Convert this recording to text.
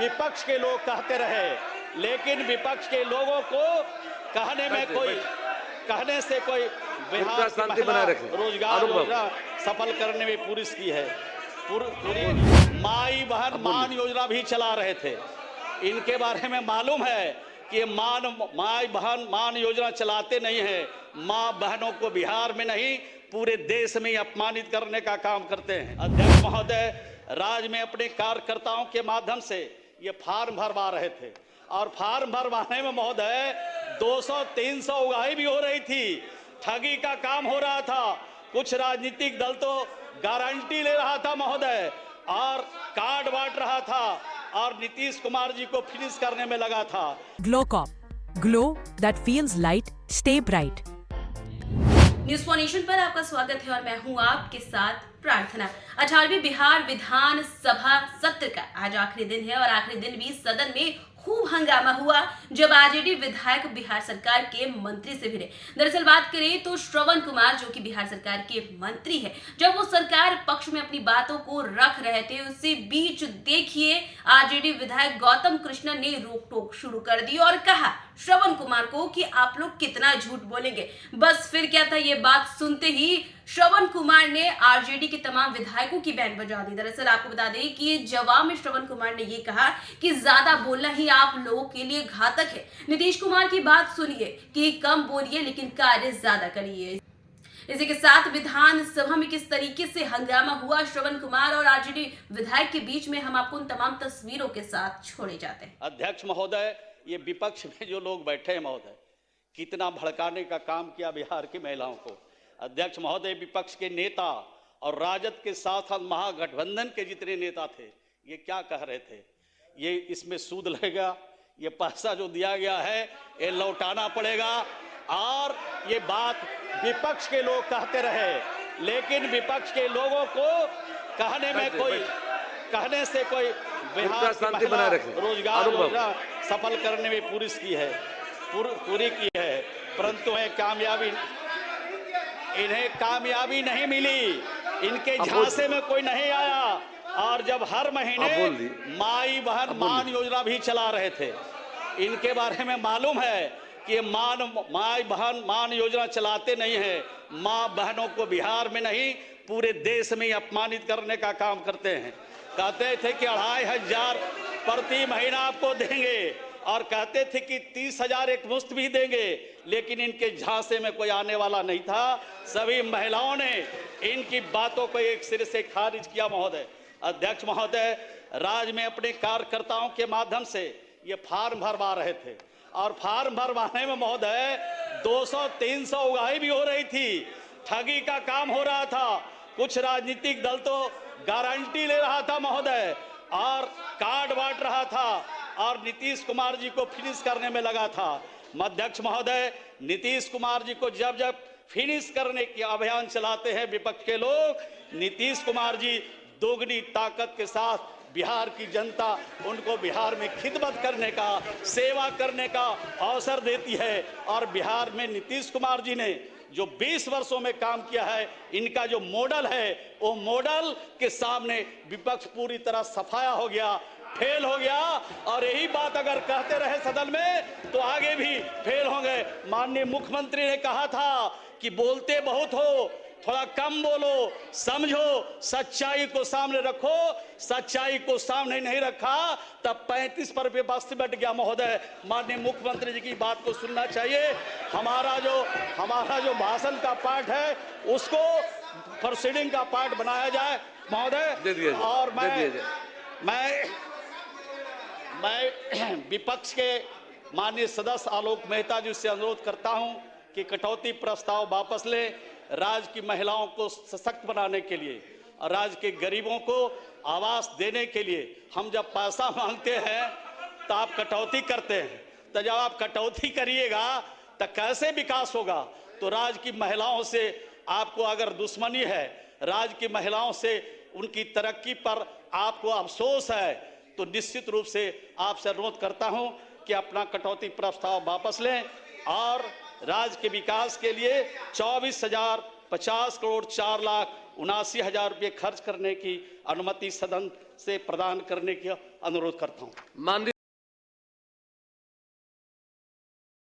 विपक्ष के लोग कहते रहे, लेकिन विपक्ष के लोगों को कहने से कोई बिहार की महिला रोजगार योजना सफल करने में पूरी की है। पूरी माई बहन मान योजना भी चला रहे थे। इनके बारे में मालूम है कि माई बहन मान योजना चलाते नहीं है, माँ बहनों को बिहार में नहीं पूरे देश में अपमानित करने का काम करते हैं। अध्यक्ष महोदय राज्य में अपने कार्यकर्ताओं के माध्यम से ये फार्म भरवा रहे थे और फार्म भरवाने में महोदय 200-300 उगाही भी हो रही थी, ठगी का काम हो रहा था। कुछ राजनीतिक दल तो गारंटी ले रहा था महोदय और कार्ड बांट रहा था और नीतीश कुमार जी को फिनिश करने में लगा था। ग्लोकॉप, glow that feels light, stay bright. News for nation पर आपका स्वागत है और मैं हूं आपके साथ प्रार्थना। 18वीं बिहार विधान सभा सत्र का आज आखिरी दिन है और आखिरी दिन भी सदन में खूब हंगामा हुआ जब आरजेडी विधायक बिहार सरकार के मंत्री से भिड़े। दरअसल बात करें तो श्रवण कुमार जो कि बिहार सरकार के मंत्री है, जब वो सरकार पक्ष में अपनी बातों को रख रहे थे, उसी बीच देखिए आरजेडी विधायक गौतम कृष्णन ने रोक टोक शुरू कर दी और कहा श्रवण कुमार को कि आप लोग कितना झूठ बोलेंगे। बस फिर क्या था, ये बात सुनते ही श्रवण कुमार ने आरजेडी के तमाम विधायकों की बैंड बजा दी। दरअसल आपको बता दें कि जवाब में श्रवण कुमार ने ये कहा कि ज्यादा बोलना ही आप लोगों के लिए घातक है। नीतीश कुमार की बात सुनिए कि कम बोलिए लेकिन कार्य ज्यादा करिए। इसी के साथ विधानसभा में किस तरीके से हंगामा हुआ श्रवण कुमार और आरजेडी विधायक के बीच में, हम आपको उन तमाम तस्वीरों के साथ छोड़े जाते हैं। अध्यक्ष महोदय, ये विपक्ष में जो लोग बैठे हैं महोदय, कितना भड़काने का काम किया बिहार की महिलाओं को। अध्यक्ष महोदय, विपक्ष के नेता और राजद के साथ महागठबंधन के जितने नेता थे, ये क्या कह रहे थे, ये इसमें सूद लगेगा, ये पैसा जो दिया गया है ये लौटाना पड़ेगा। और ये बात विपक्ष के लोग कहते रहे, लेकिन विपक्ष के लोगों को कहने से कोई बिहार की महिला रोजगार योजना सफल करने में पूरी की है, परंतु इन्हें कामयाबी नहीं मिली। इनके झांसे में कोई नहीं आया और जब हर महीने माई बहन मान योजना भी चला रहे थे। इनके बारे में मालूम है कि माई बहन मान योजना चलाते नहीं है, माँ बहनों को बिहार में नहीं पूरे देश में अपमानित करने का काम करते हैं। कहते थे कि 2500 प्रति महीना आपको देंगे और कहते थे कि 30,000 एक मुश्त भी देंगे, लेकिन इनके झांसे में कोई आने वाला नहीं था। सभी महिलाओं ने इनकी बातों को एक सिरे से खारिज किया महोदय। अध्यक्ष महोदय राज्य में अपने कार्यकर्ताओं के माध्यम से ये फार्म भरवा रहे थे और फार्म भरवाने में महोदय 200-300 उगाही भी हो रही थी, ठगी का काम हो रहा था। कुछ राजनीतिक दल तो गारंटी ले रहा था महोदय और कार्ड बांट रहा था और नीतीश कुमार जी को फिनिश करने में लगा था। अध्यक्ष महोदय, नीतीश कुमार जी को जब फिनिश करने की अभियान चलाते हैं विपक्ष के लोग, नीतीश कुमार जी दोगुनी ताकत के साथ बिहार की जनता उनको बिहार में खिदमत करने का, सेवा करने का अवसर देती है। और बिहार में नीतीश कुमार जी ने जो 20 वर्षों में काम किया है, इनका जो मॉडल है, वो मॉडल के सामने विपक्ष पूरी तरह सफाया हो गया, फेल हो गया। और यही बात अगर कहते रहे सदन में तो आगे भी फेल होंगे। माननीय मुख्यमंत्री ने कहा था कि बोलते बहुत हो, थोड़ा कम बोलो, समझो, सच्चाई को सामने रखो। सच्चाई को सामने नहीं रखा तब 35 पर बस बैठ गया महोदय। माननीय मुख्यमंत्री जी की बात को सुनना चाहिए। हमारा जो भाषण का पार्ट है उसको प्रोसीडिंग का पार्ट बनाया जाए महोदय। और मैं विपक्ष के माननीय सदस्य आलोक मेहता जी से अनुरोध करता हूं कि कटौती प्रस्ताव वापस लें। राज्य की महिलाओं को सशक्त बनाने के लिए और राज्य के गरीबों को आवास देने के लिए हम जब पैसा मांगते हैं तो आप कटौती करते हैं, तो जब आप कटौती करिएगा तो कैसे विकास होगा। तो राज्य की महिलाओं से आपको अगर दुश्मनी है, राज्य की महिलाओं से उनकी तरक्की पर आपको अफसोस है, तो निश्चित रूप से आपसे अनुरोध करता हूं कि अपना कटौती प्रस्ताव वापस लें और राज्य के विकास के लिए 24,050 करोड़ 4 लाख 79,000 रुपये खर्च करने की अनुमति सदन से प्रदान करने की अनुरोध करता हूं। माननीय